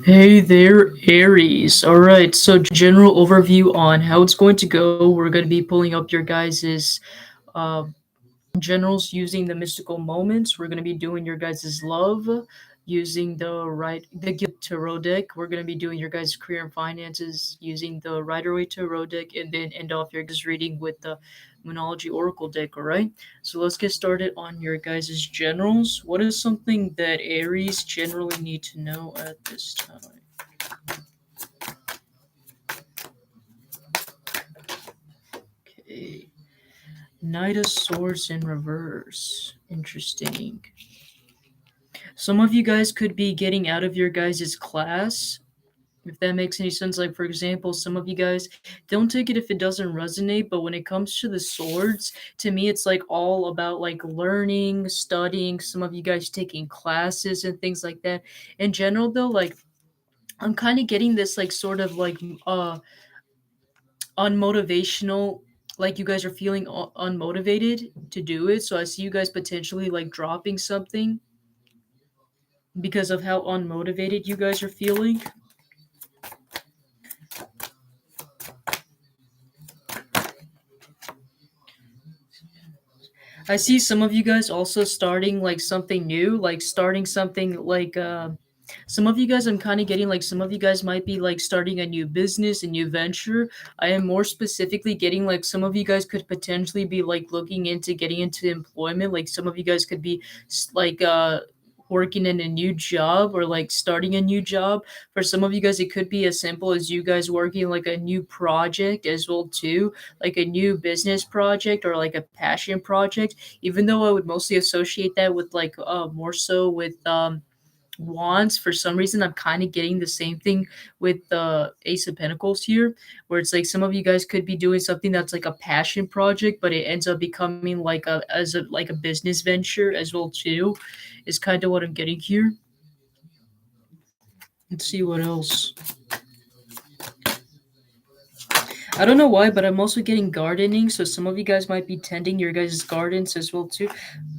Hey there, Aries. All right, so general overview on how it's going to go. We're going to be pulling up your guys's uh, generals using the mystical moments. We're going to be doing your guys' love using the Guild Tarot deck. We're going to be doing your guys' career and finances using the Rider Waite Tarot deck, and then end off your guys' reading with the Moonology Oracle deck. All right, so let's get started on your guys' generals. What is something that Aries generally need to know at this time? Okay. Knight of Swords in reverse. Interesting. Some of you guys could be getting out of your guys' class, if that makes any sense. Like, for example, some of you guys don't take it if it doesn't resonate, but when it comes to the swords, to me, it's like all about like learning, studying. Some of you guys taking classes and things like that. In general, though, like, I'm kind of getting this like sort of like unmotivational, like you guys are feeling unmotivated to do it. So I see you guys potentially like dropping something because of how unmotivated you guys are feeling. I see some of you guys also starting like something new, like starting something like some of you guys, I'm kind of getting like some of you guys might be like starting a new business, a new venture. I am more specifically getting like some of you guys could potentially be like looking into getting into employment. Like some of you guys could be like working in a new job or like starting a new job. For some of you guys, it could be as simple as you guys working like a new project as well too, like a new business project or like a passion project. Even though I would mostly associate that with like more so with wands, for some reason I'm kind of getting the same thing with the Ace of Pentacles here, where it's like some of you guys could be doing something that's like a passion project, but it ends up becoming like a business venture as well too, is kind of what I'm getting here. Let's see what else. I don't know why, but I'm also getting gardening, so some of you guys might be tending your guys' gardens as well too.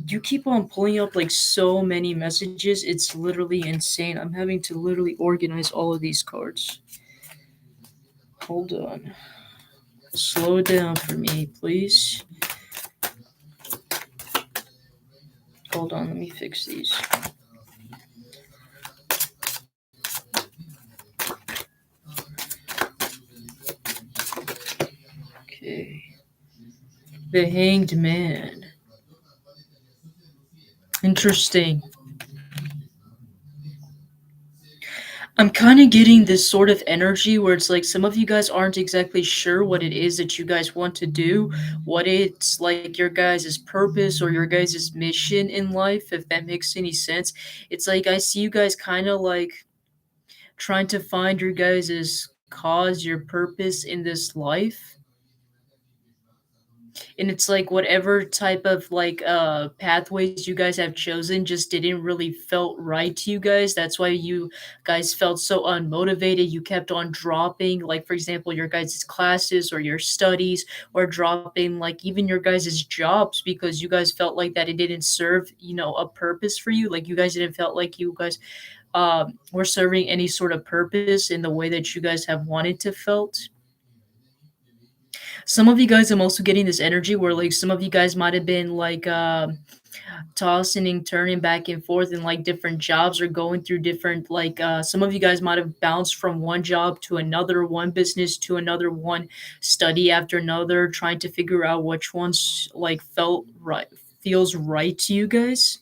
You keep on pulling up like so many messages. It's literally insane. I'm having to literally organize all of these cards. Hold on. Slow down for me, please. Hold on, let me fix these. Okay. The Hanged Man. Interesting. I'm kind of getting this sort of energy where it's like some of you guys aren't exactly sure what it is that you guys want to do, what it's like your guys' purpose or your guys' mission in life, if that makes any sense. It's like I see you guys kind of like trying to find your guys' cause, your purpose in this life, and it's like whatever type of like pathways you guys have chosen just didn't really felt right to you guys. That's why you guys felt so unmotivated. You kept on dropping, like for example your guys' classes or your studies, or dropping like even your guys' jobs because you guys felt like that it didn't serve, a purpose for you. Like you guys didn't felt like you guys were serving any sort of purpose in the way that you guys have wanted to felt. Some of you guys, I'm also getting this energy where like some of you guys might have been like tossing and turning back and forth in like different jobs, or going through different like some of you guys might have bounced from one job to another, one business to another, one study after another, trying to figure out which ones like felt right, feels right to you guys.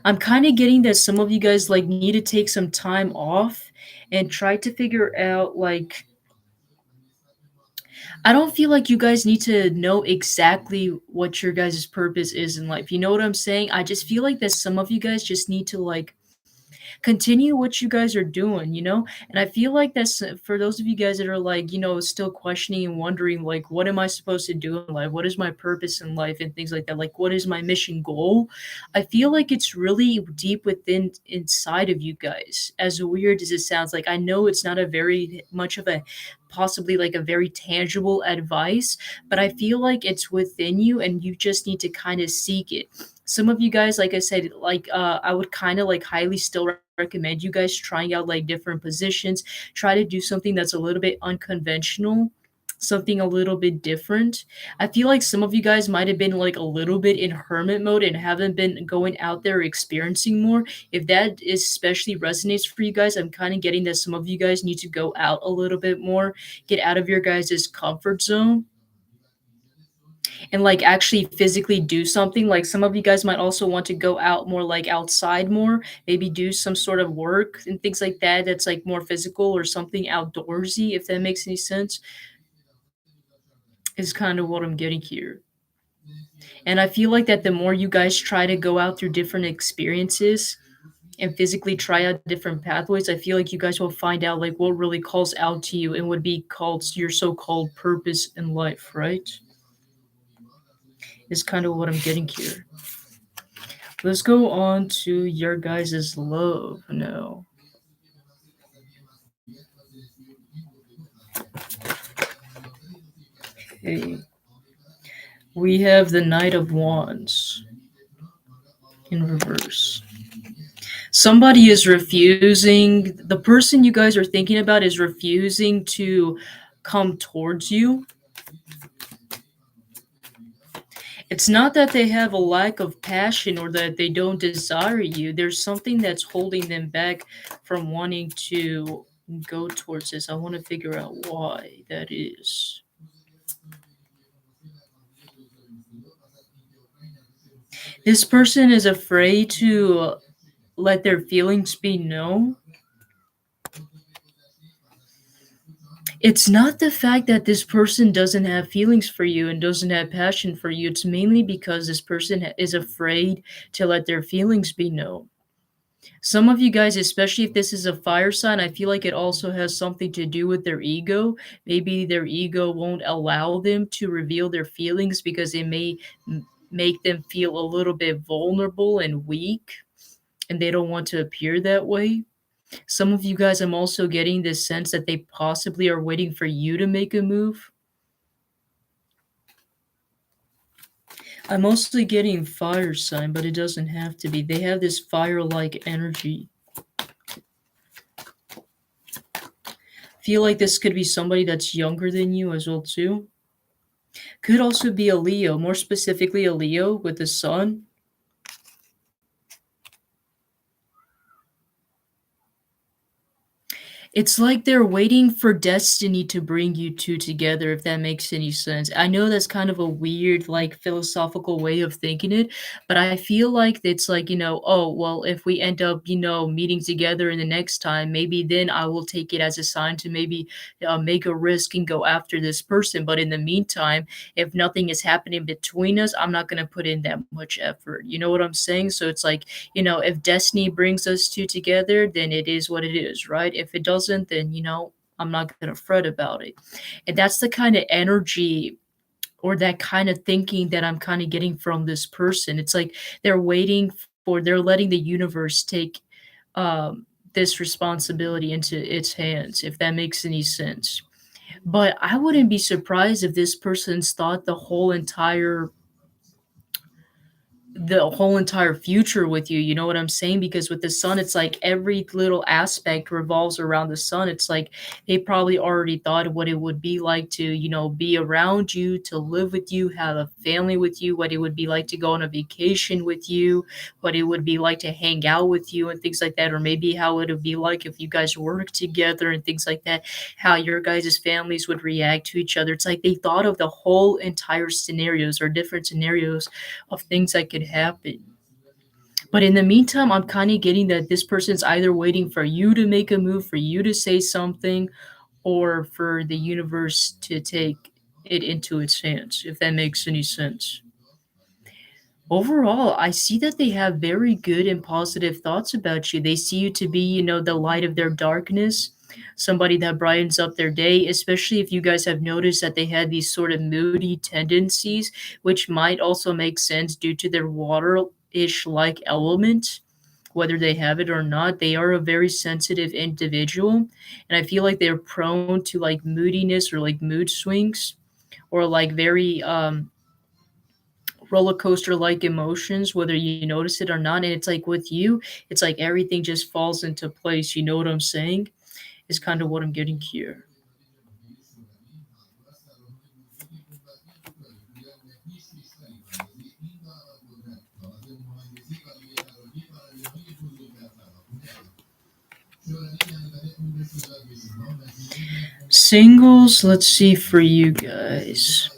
I'm kind of getting that some of you guys like need to take some time off and try to figure out like, I don't feel like you guys need to know exactly what your guys' purpose is in life. You know what I'm saying? I just feel like that some of you guys just need to like continue what you guys are doing, you know? And I feel like that's for those of you guys that are like, still questioning and wondering, like, what am I supposed to do in life? What is my purpose in life? And things like that. Like, what is my mission goal? I feel like it's really deep within inside of you guys. As weird as it sounds, like, I know it's not a very much of a possibly like a very tangible advice, but I feel like it's within you and you just need to kind of seek it. Some of you guys, like I said, I would kind of like highly still recommend you guys trying out like different positions. Try to do something that's a little bit unconventional, something a little bit different. I feel like some of you guys might have been like a little bit in hermit mode and haven't been going out there experiencing more. If that is especially resonates for you guys, I'm kind of getting that some of you guys need to go out a little bit more, get out of your guys' comfort zone and like actually physically do something. Like some of you guys might also want to go out more, like outside more, maybe do some sort of work and things like that that's like more physical or something outdoorsy, if that makes any sense, is kind of what I'm getting here. And I feel like that the more you guys try to go out through different experiences and physically try out different pathways, I feel like you guys will find out like what really calls out to you and would be called your so-called purpose in life, right? Is kind of what I'm getting here. Let's go on to your guys' love now. Okay. We have the Knight of Wands in reverse. Somebody is refusing, the person you guys are thinking about is refusing to come towards you. It's not that they have a lack of passion or that they don't desire you. There's something that's holding them back from wanting to go towards this. I want to figure out why that is. This person is afraid to let their feelings be known. It's not the fact that this person doesn't have feelings for you and doesn't have passion for you. It's mainly because this person is afraid to let their feelings be known. Some of you guys, especially if this is a fire sign, I feel like it also has something to do with their ego. Maybe their ego won't allow them to reveal their feelings because it may make them feel a little bit vulnerable and weak, and they don't want to appear that way. Some of you guys, I'm also getting this sense that they possibly are waiting for you to make a move. I'm mostly getting fire sign, but it doesn't have to be. They have this fire-like energy. Feel like this could be somebody that's younger than you as well too. Could also be a Leo, more specifically a Leo with the sun. It's like they're waiting for destiny to bring you two together, if that makes any sense. I know that's kind of a weird, like, philosophical way of thinking it, but I feel like it's like, oh, well, if we end up, meeting together in the next time, maybe then I will take it as a sign to maybe make a risk and go after this person. But in the meantime, if nothing is happening between us, I'm not going to put in that much effort. You know what I'm saying? So it's like, if destiny brings us two together, then it is what it is, right? If it doesn't, then, I'm not going to fret about it. And that's the kind of energy or that kind of thinking that I'm kind of getting from this person. It's like they're letting the universe take this responsibility into its hands, if that makes any sense. But I wouldn't be surprised if this person's thought the whole entire future with you. You know what I'm saying? Because with the sun, it's like every little aspect revolves around the sun. It's like they probably already thought of what it would be like to, be around you, to live with you, have a family with you, what it would be like to go on a vacation with you, what it would be like to hang out with you and things like that, or maybe how it would be like if you guys worked together and things like that, how your guys' families would react to each other. It's like they thought of the whole entire scenarios or different scenarios of things that could happen. But in the meantime, I'm kind of getting that this person's either waiting for you to make a move, for you to say something, or for the universe to take it into its hands, if that makes any sense. Overall, I see that they have very good and positive thoughts about you. They see you to be, the light of their darkness, somebody that brightens up their day, especially if you guys have noticed that they had these sort of moody tendencies, which might also make sense due to their water-ish like element. Whether they have it or not, they are a very sensitive individual. And I feel like they're prone to like moodiness or like mood swings or like very roller coaster like emotions, whether you notice it or not. And it's like with you, it's like everything just falls into place. You know what I'm saying? Is kind of what I'm getting here. Singles, let's see for you guys.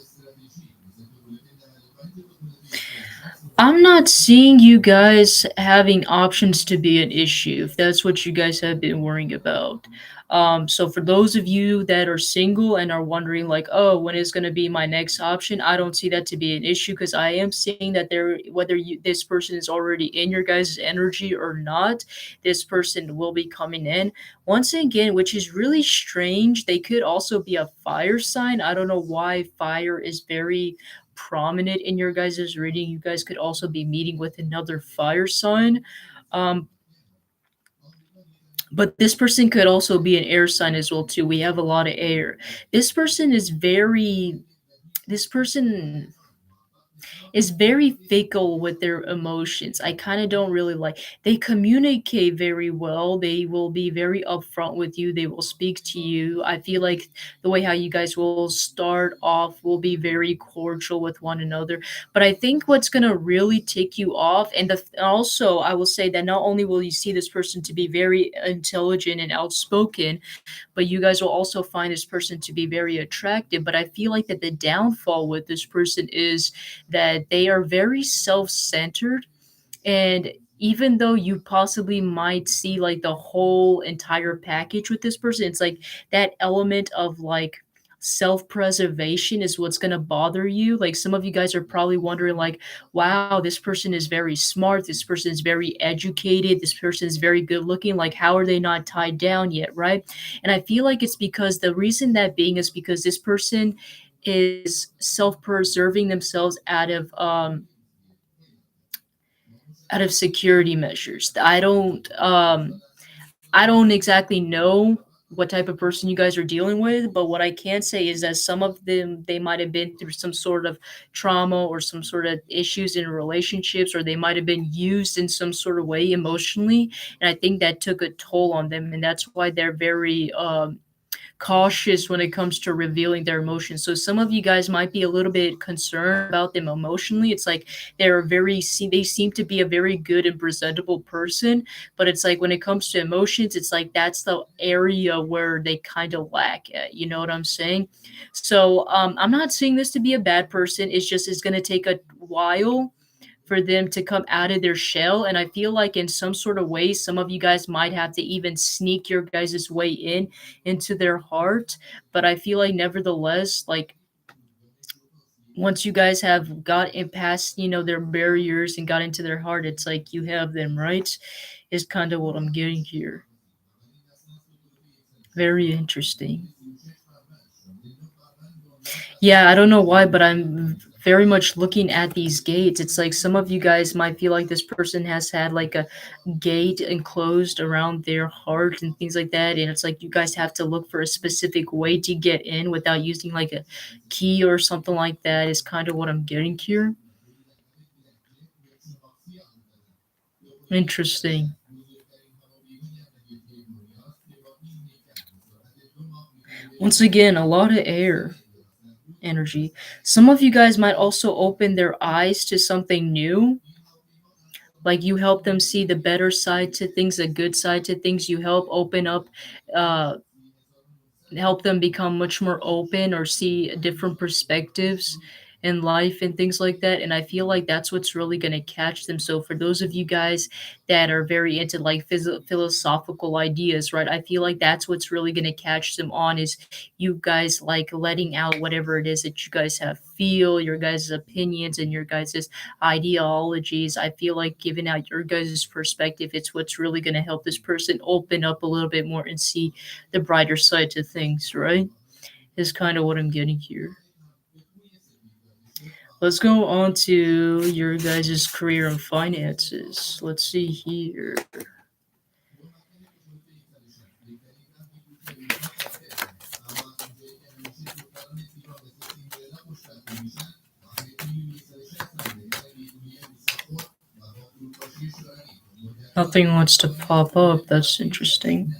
I'm not seeing you guys having options to be an issue if that's what you guys have been worrying about. So for those of you that are single and are wondering like, oh, when is going to be my next option? I don't see that to be an issue because I am seeing that there, whether this person is already in your guys' energy or not, this person will be coming in. Once again, which is really strange. They could also be a fire sign. I don't know why fire is very prominent in your guys' reading. You guys could also be meeting with another fire sign. Um, but this person could also be an air sign as well too. We have a lot of air. This person is very this person is very fickle with their emotions. I kind of don't really like. They communicate very well. They will be very upfront with you. They will speak to you. I feel like the way how you guys will start off will be very cordial with one another. But I think what's going to really take you off and also I will say that not only will you see this person to be very intelligent and outspoken, but you guys will also find this person to be very attractive. But I feel like that the downfall with this person is that they are very self-centered, and even though you possibly might see like the whole entire package with this person, it's like that element of like self-preservation is what's going to bother you. Like some of you guys are probably wondering like, wow, this person is very smart, this person is very educated, this person is very good looking, like how are they not tied down yet, right? And I feel like it's because the reason that being is because this person is self-preserving themselves out of security measures. I don't exactly know what type of person you guys are dealing with, but what I can say is that some of them they might have been through some sort of trauma or some sort of issues in relationships, or they might have been used in some sort of way emotionally, and I think that took a toll on them, and that's why they're very cautious when it comes to revealing their emotions. So some of you guys might be a little bit concerned about them emotionally. It's like they seem to be a very good and presentable person, but it's like when it comes to emotions, it's like that's the area where they kind of lack at. You know what I'm saying? So I'm not saying this to be a bad person. It's just it's going to take a while for them to come out of their shell. And I feel like in some sort of way, some of you guys might have to even sneak your guys' way in into their heart. But I feel like nevertheless, like once you guys have got in past, their barriers and got into their heart, it's like you have them, right? Is kind of what I'm getting here. Very interesting. Yeah, I don't know why, but I'm very much looking at these gates. It's like some of you guys might feel like this person has had like a gate enclosed around their heart and things like that. And it's like you guys have to look for a specific way to get in without using like a key or something like that, is kind of what I'm getting here. Interesting. Once again, a lot of air energy. Some of you guys might also open their eyes to something new. Like you help them see the better side to things, the good side to things. You help open up, uh, help them become much more open or see different perspectives in life and things like that. And I feel like that's what's really going to catch them. So for those of you guys that are very into like philosophical ideas, right, I feel like that's what's really going to catch them on is you guys like letting out whatever it is that you guys have feel, your guys' opinions and your guys' ideologies. I feel like giving out your guys' perspective, it's what's really going to help this person open up a little bit more and see the brighter side to things, right? Is kind of what I'm getting here. Let's go on to your guys' career and finances. Let's see here. Nothing wants to pop up. That's interesting.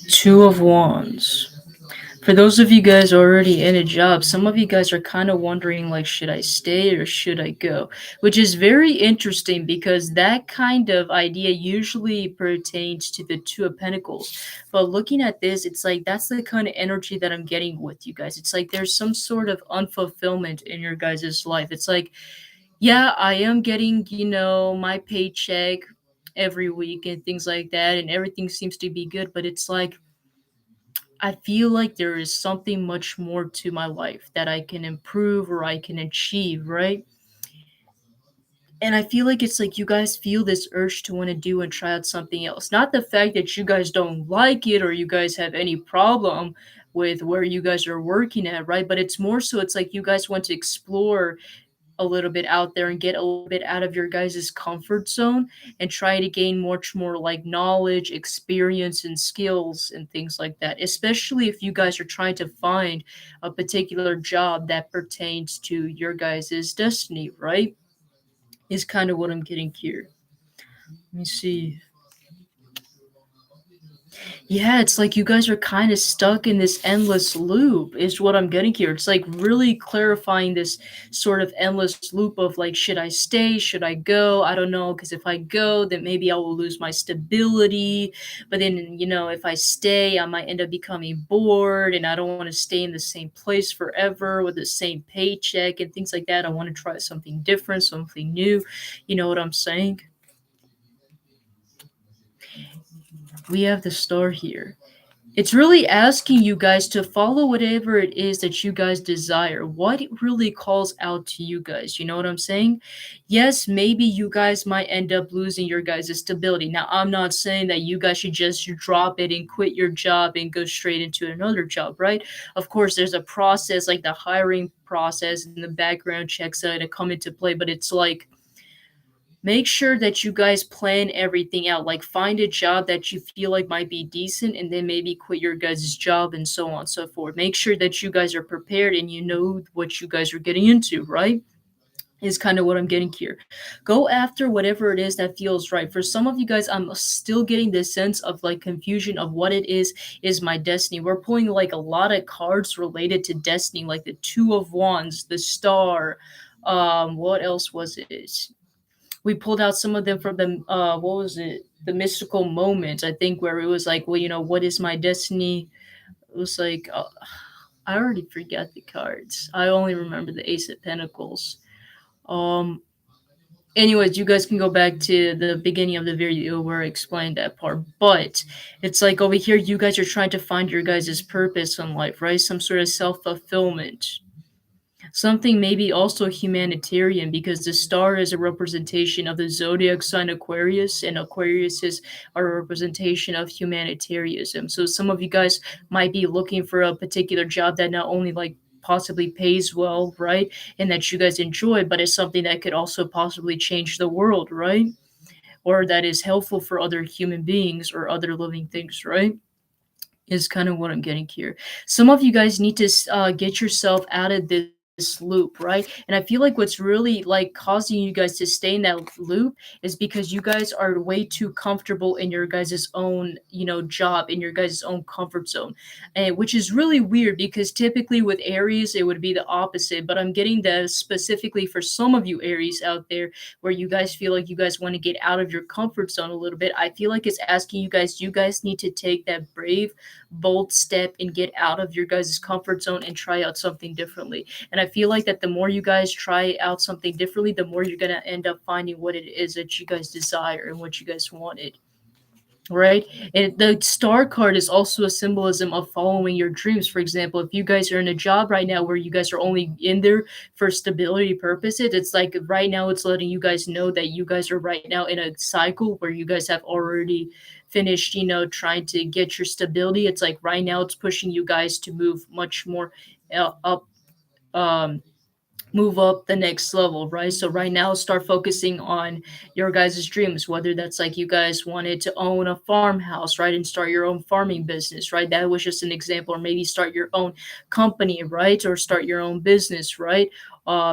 Two of Wands. For those of you guys already in a job, some of you guys are kind of wondering, like, should I stay or should I go? Which is very interesting because that kind of idea usually pertains to the Two of Pentacles. But looking at this, it's like that's the kind of energy that I'm getting with you guys. It's like there's some sort of unfulfillment in your guys' life. It's like, yeah, I am getting, my paycheck every week and things like that, and everything seems to be good, but it's like I feel like there is something much more to my life that I can improve or I can achieve, right? And I feel like it's like you guys feel this urge to want to do and try out something else. Not the fact that you guys don't like it or you guys have any problem with where you guys are working at, right? But it's more so it's like you guys want to explore a little bit out there and get a little bit out of your guys' comfort zone and try to gain much more like knowledge, experience, and skills and things like that. Especially if you guys are trying to find a particular job that pertains to your guys' destiny, right? Is kind of what I'm getting here. Let me see. Yeah, it's like you guys are kind of stuck in this endless loop, is what I'm getting here. It's like really clarifying this sort of endless loop of like, should I stay? Should I go? I don't know. Because if I go, then maybe I will lose my stability. But then, if I stay, I might end up becoming bored and I don't want to stay in the same place forever with the same paycheck and things like that. I want to try something different, something new. You know what I'm saying? We have the star here. It's really asking you guys to follow whatever it is that you guys desire. What really calls out to you guys? You know what I'm saying? Yes, maybe you guys might end up losing your guys' stability. Now, I'm not saying that you guys should just drop it and quit your job and go straight into another job, right? Of course, there's a process like the hiring process and the background checks that come into play, but it's like make sure that you guys plan everything out. Like find a job that you feel like might be decent and then maybe quit your guys' job and so on and so forth. Make sure that you guys are prepared and you know what you guys are getting into, right? Is kind of what I'm getting here. Go after whatever it is that feels right. For some of you guys, I'm still getting this sense of like confusion of what it is my destiny. We're pulling like a lot of cards related to destiny, like the Two of Wands, the Star. What else was it? We pulled out some of them from the what was it, the mystical moment, I think, where it was like, well, what is my destiny? It was like I already forgot the cards. I only remember the Ace of Pentacles. um Anyways, you guys can go back to the beginning of the video where I explained that part. But it's like over here you guys are trying to find your guys' purpose in life, right? Some sort of self-fulfillment, something maybe also humanitarian, because the star is a representation of the zodiac sign Aquarius, and Aquarius is a representation of humanitarianism. So some of you guys might be looking for a particular job that not only like possibly pays well, right? And that you guys enjoy, but it's something that could also possibly change the world, right? Or that is helpful for other human beings or other living things, right? Is kind of what I'm getting here. Some of you guys need to get yourself out of this loop, right? And I feel like what's really like causing you guys to stay in that loop is because you guys are way too comfortable in your guys' own, job, in your guys' own comfort zone. And which is really weird because typically with Aries it would be the opposite, but I'm getting that specifically for some of you Aries out there where you guys feel like you guys want to get out of your comfort zone a little bit. I feel like it's asking you guys need to take that brave bold step and get out of your guys' comfort zone and try out something differently. And I feel like that the more you guys try out something differently, the more you're going to end up finding what it is that you guys desire and what you guys wanted, right? And the star card is also a symbolism of following your dreams. For example, if you guys are in a job right now where you guys are only in there for stability purposes, it's like right now it's letting you guys know that you guys are right now in a cycle where you guys have already finished, trying to get your stability. It's like right now it's pushing you guys to move much more up, um move up the next level, right? So right now start focusing on your guys' dreams, whether that's like you guys wanted to own a farmhouse, right? And start your own farming business, right? That was just an example. Or maybe start your own company, right? Or start your own business, right?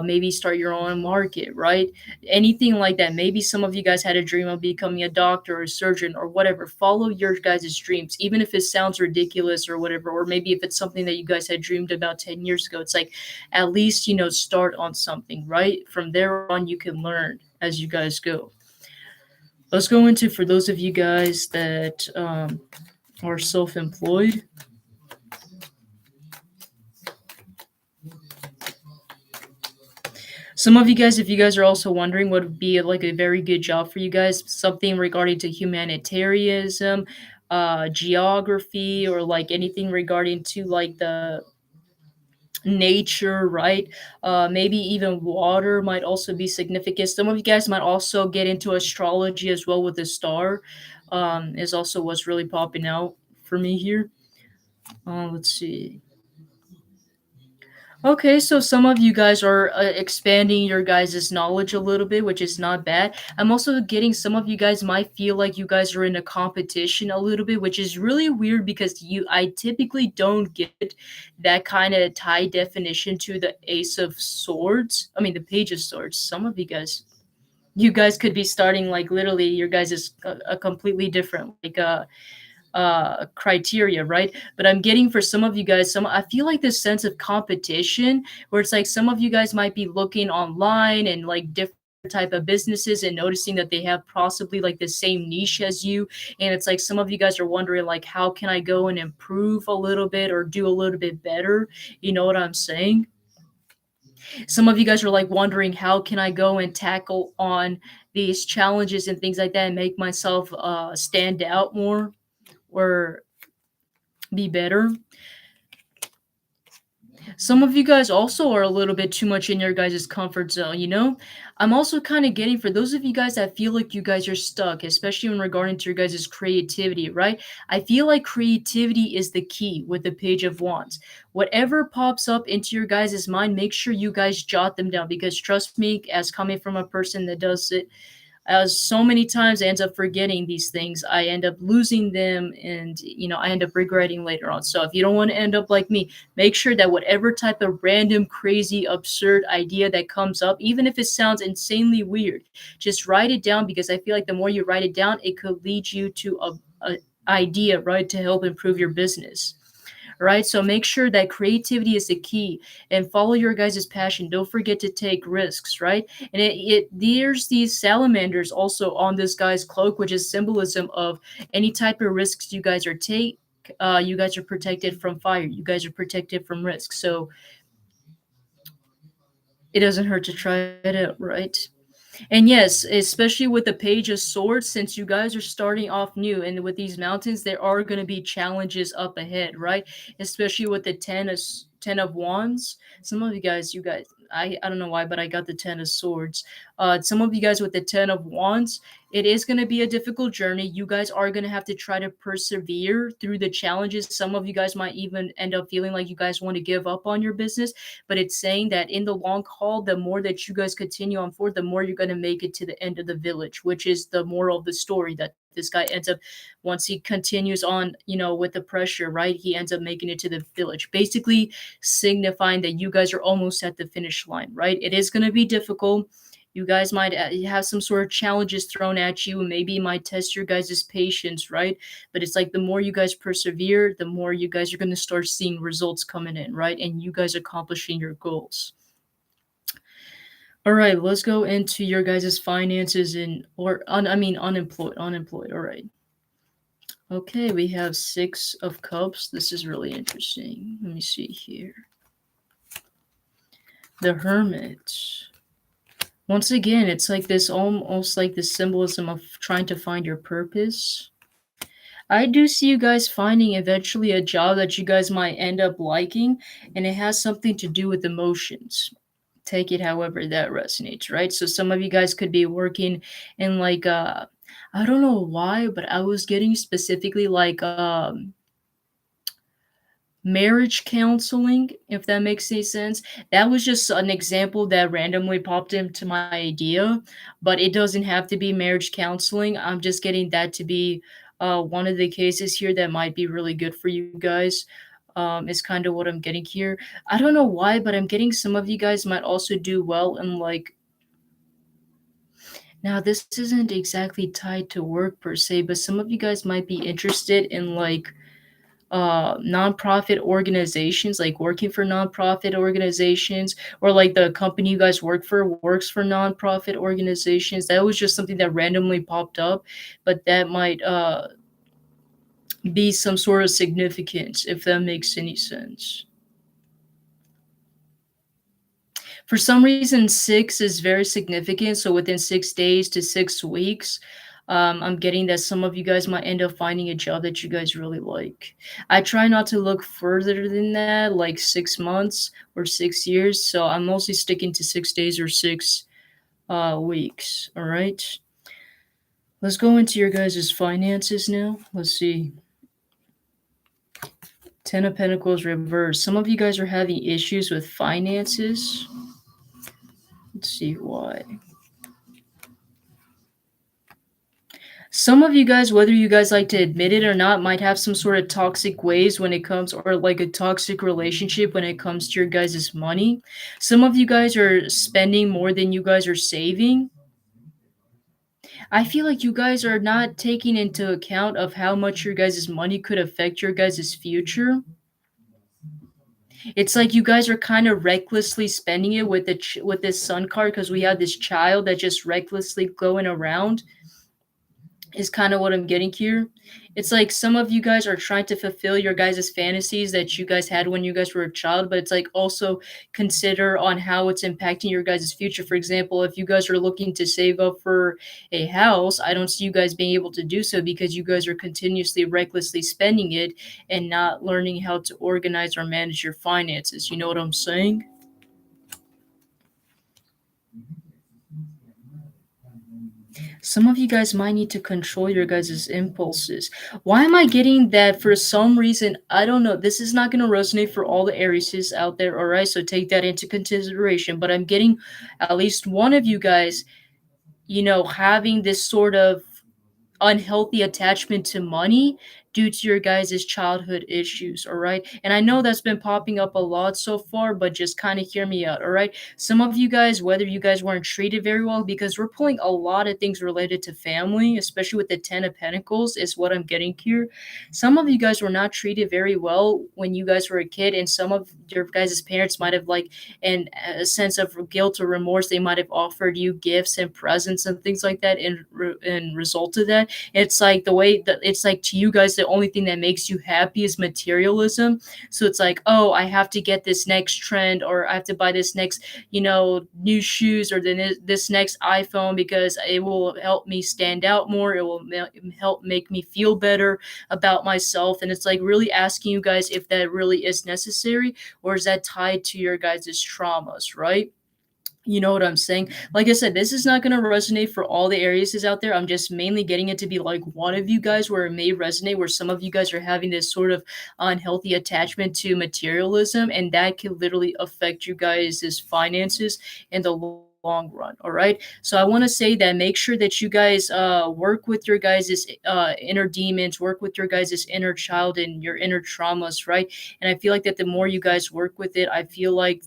maybe start your own market, right? Anything like that. Maybe some of you guys had a dream of becoming a doctor or a surgeon or whatever. Follow your guys' dreams, even if it sounds ridiculous or whatever, or maybe if it's something that you guys had dreamed about 10 years ago. It's like, at least, start on something, right? From there on, you can learn as you guys go. Let's go into, for those of you guys that are self employed. Some of you guys, if you guys are also wondering what would be like a very good job for you guys, something regarding to humanitarianism, geography, or like anything regarding to like the nature, right? Maybe even water might also be significant. Some of you guys might also get into astrology as well with the star, is also what's really popping out for me here. Let's see. Okay, so some of you guys are expanding your guys' knowledge a little bit, which is not bad. I'm also getting some of you guys might feel like you guys are in a competition a little bit, which is really weird because I typically don't get that kind of tie definition to the Ace of Swords. I mean, the Page of Swords. Some of you guys could be starting like literally your guys is a completely different criteria, right? But I'm getting for some of you guys, I feel like this sense of competition where it's like some of you guys might be looking online and like different type of businesses and noticing that they have possibly like the same niche as you, and it's like some of you guys are wondering like, how can I go and improve a little bit or do a little bit better? You know what I'm saying? Some of you guys are like wondering, how can I go and tackle on these challenges and things like that and make myself stand out more or be better. Some of you guys also are a little bit too much in your guys' comfort zone. I'm also kind of getting for those of you guys that feel like you guys are stuck, especially in regarding to your guys' creativity, right? I feel like creativity is the key with the Page of Wands. Whatever pops up into your guys' mind, make sure you guys jot them down, because trust me, as coming from a person that does it as so many times, I end up forgetting these things. I end up losing them, and I end up regretting later on. So if you don't want to end up like me, make sure that whatever type of random, crazy, absurd idea that comes up, even if it sounds insanely weird, just write it down, because I feel like the more you write it down, it could lead you to a idea, right, to help improve your business. Right? So make sure that creativity is the key, and follow your guys' passion. Don't forget to take risks, right? And there's these salamanders also on this guy's cloak, which is symbolism of any type of risks you guys are take. You guys are protected from fire. You guys are protected from risk. So it doesn't hurt to try it out, right? And yes, especially with the Page of Swords, since you guys are starting off new and with these mountains, there are going to be challenges up ahead, right? Especially with the Ten of Wands. Some of you guys, I don't know why, but I got the Ten of Swords. Some of you guys with the Ten of Wands, it is going to be a difficult journey. You guys are going to have to try to persevere through the challenges. Some of you guys might even end up feeling like you guys want to give up on your business, but it's saying that in the long haul, the more that you guys continue on forward, the more you're going to make it to the end of the village, which is the moral of the story, that this guy ends up, once he continues on, with the pressure, right, he ends up making it to the village, basically signifying that you guys are almost at the finish line, right? It is going to be difficult. You guys might have some sort of challenges thrown at you, and maybe it might test your guys' patience, right? But it's like the more you guys persevere, the more you guys are going to start seeing results coming in, right? And you guys accomplishing your goals. All right, let's go into your guys' finances unemployed. Unemployed. All right. Okay, we have Six of Cups. This is really interesting. Let me see here. The Hermit. Once again, it's like this, almost like this symbolism of trying to find your purpose. I do see you guys finding eventually a job that you guys might end up liking, and it has something to do with emotions. Take it however that resonates, right? So some of you guys could be working in like I don't know why, but I was getting specifically like marriage counseling, if that makes any sense. That was just an example that randomly popped into my idea, but it doesn't have to be marriage counseling. I'm just getting that to be one of the cases here that might be really good for you guys. is kind of what I'm getting here. I don't know why, but I'm getting some of you guys might also do well in like, now this isn't exactly tied to work per se, but some of you guys might be interested in like nonprofit organizations, like working for nonprofit organizations, or like the company you guys work for works for nonprofit organizations. That was just something that randomly popped up, but that might be some sort of significance, if that makes any sense. For some reason, 6 is very significant, so within 6 days to 6 weeks, I'm getting that some of you guys might end up finding a job that you guys really like. I try not to look further than that, like 6 months or 6 years, so I'm mostly sticking to 6 days or 6, weeks, alright? Let's go into your guys' finances now. Let's see. 10 of Pentacles reversed. Some of you guys are having issues with finances. Let's see why. Some of you guys, whether you guys like to admit it or not, might have some sort of toxic ways when it comes, or like a toxic relationship when it comes to your guys' money. Some of you guys are spending more than you guys are saving. I feel like you guys are not taking into account of how much your guys' money could affect your guys' future. It's like you guys are kind of recklessly spending it with with this sun card, because we have this child that just recklessly going around, is kind of what I'm getting here. It's like some of you guys are trying to fulfill your guys' fantasies that you guys had when you guys were a child, but it's like also consider on how it's impacting your guys' future. For example, if you guys are looking to save up for a house, I don't see you guys being able to do so because you guys are continuously recklessly spending it and not learning how to organize or manage your finances. You know what I'm saying? Some of you guys might need to control your guys' impulses. Why am I getting that for some reason? I don't know. This is not going to resonate for all the Aries out there, all right? So take that into consideration. But I'm getting at least one of you guys, having this sort of unhealthy attachment to money due to your guys' childhood issues, all right? And I know that's been popping up a lot so far, but just kind of hear me out, all right? Some of you guys, whether you guys weren't treated very well, because we're pulling a lot of things related to family, especially with the 10 of Pentacles, is what I'm getting here. Some of you guys were not treated very well when you guys were a kid, and some of your guys' parents might have, like, in a sense of guilt or remorse, they might have offered you gifts and presents and things like that in result of that. It's like the way that it's like to you guys, the only thing that makes you happy is materialism. So it's like, oh, I have to get this next trend, or I have to buy this next, new shoes, or then this next iPhone, because it will help me stand out more. It will help make me feel better about myself. And it's like really asking you guys if that really is necessary, or is that tied to your guys' traumas, right? You know what I'm saying? Like I said, this is not going to resonate for all the Aries out there. I'm just mainly getting it to be like one of you guys where it may resonate, where some of you guys are having this sort of unhealthy attachment to materialism, and that can literally affect you guys' finances in the long run. All right. So I want to say that make sure that you guys work with your guys' inner demons, work with your guys' inner child and your inner traumas, right? And I feel like that the more you guys work with it, I feel like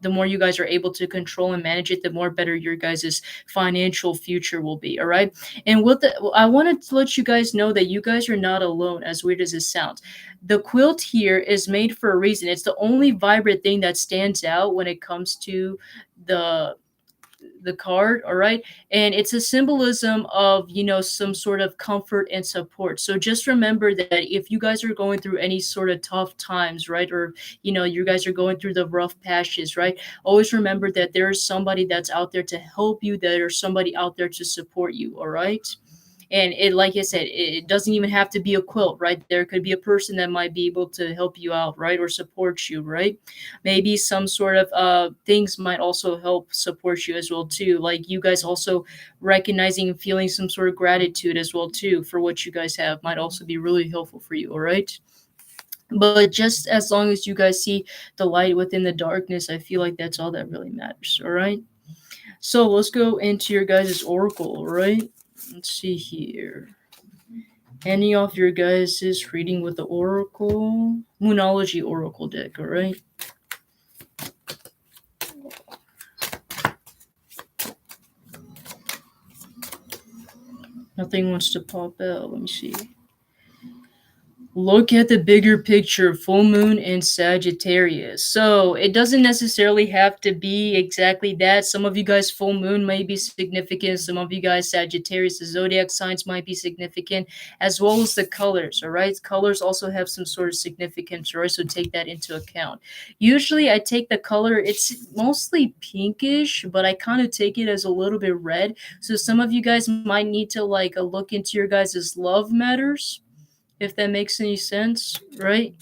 the more you guys are able to control and manage it, the more better your guys' financial future will be. All right. And I wanted to let you guys know that you guys are not alone, as weird as it sounds. The quilt here is made for a reason. It's the only vibrant thing that stands out when it comes to the card, all right? And it's a symbolism of, some sort of comfort and support. So just remember that if you guys are going through any sort of tough times, right? Or, you guys are going through the rough patches, right? Always remember that there is somebody that's out there to help you, there's somebody out there to support you, all right? And it, like I said, it doesn't even have to be a quilt, right? There could be a person that might be able to help you out, right? Or support you, right? Maybe some sort of things might also help support you as well too. Like you guys also recognizing and feeling some sort of gratitude as well too for what you guys have might also be really helpful for you, all right? But just as long as you guys see the light within the darkness, I feel like that's all that really matters, all right? So let's go into your guys' oracle, all right? Let's see here. Any of your guys is reading with the Oracle, Moonology Oracle deck, all right? Nothing wants to pop out. Let me see. Look at the bigger picture, full moon and Sagittarius. So it doesn't necessarily have to be exactly that. Some of you guys, full moon may be significant. Some of you guys, Sagittarius, the zodiac signs might be significant, as well as the colors. All right. Colors also have some sort of significance, all right? So take that into account. Usually I take the color, it's mostly pinkish, but I kind of take it as a little bit red. So some of you guys might need to like look into your guys' love matters, if that makes any sense, right?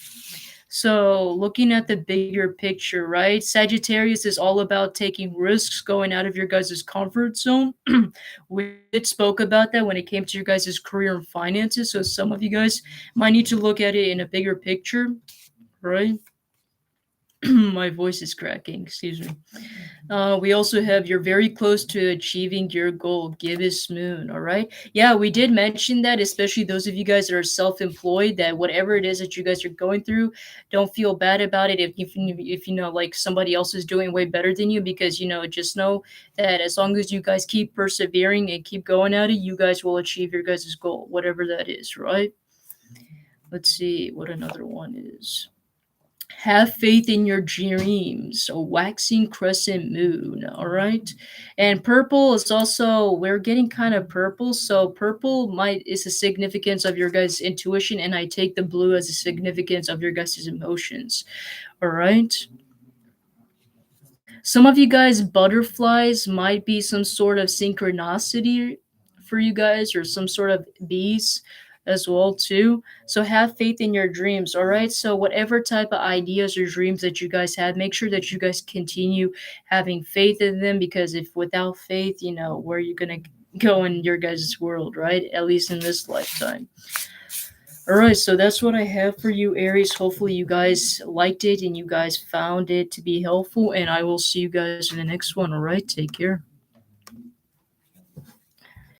So, looking at the bigger picture, right? Sagittarius is all about taking risks, going out of your guys' comfort zone. We did spoke about that when it came to your guys' career and finances. So, some of you guys might need to look at it in a bigger picture, right? My voice is cracking, excuse me. We also have you're very close to achieving your goal, Gibbous Moon, all right? Yeah, we did mention that, especially those of you guys that are self-employed, that whatever it is that you guys are going through, don't feel bad about it if you know like somebody else is doing way better than you, because just know that as long as you guys keep persevering and keep going at it, you guys will achieve your guys' goal, whatever that is, right? Let's see what another one is. Have faith in your dreams. A waxing crescent moon. All right. And purple is also, we're getting kind of purple. So purple might is the significance of your guys' intuition, and I take the blue as the significance of your guys' emotions. All right. Some of you guys, butterflies might be some sort of synchronicity for you guys, or some sort of bees as well too. So have faith in your dreams, all right? So whatever type of ideas or dreams that you guys have, make sure that you guys continue having faith in them, because if without faith, where are you going to go in your guys' world, right? At least in this lifetime. All right, so that's what I have for you, Aries. Hopefully, you guys liked it and you guys found it to be helpful. And I will see you guys in the next one. All right, take care.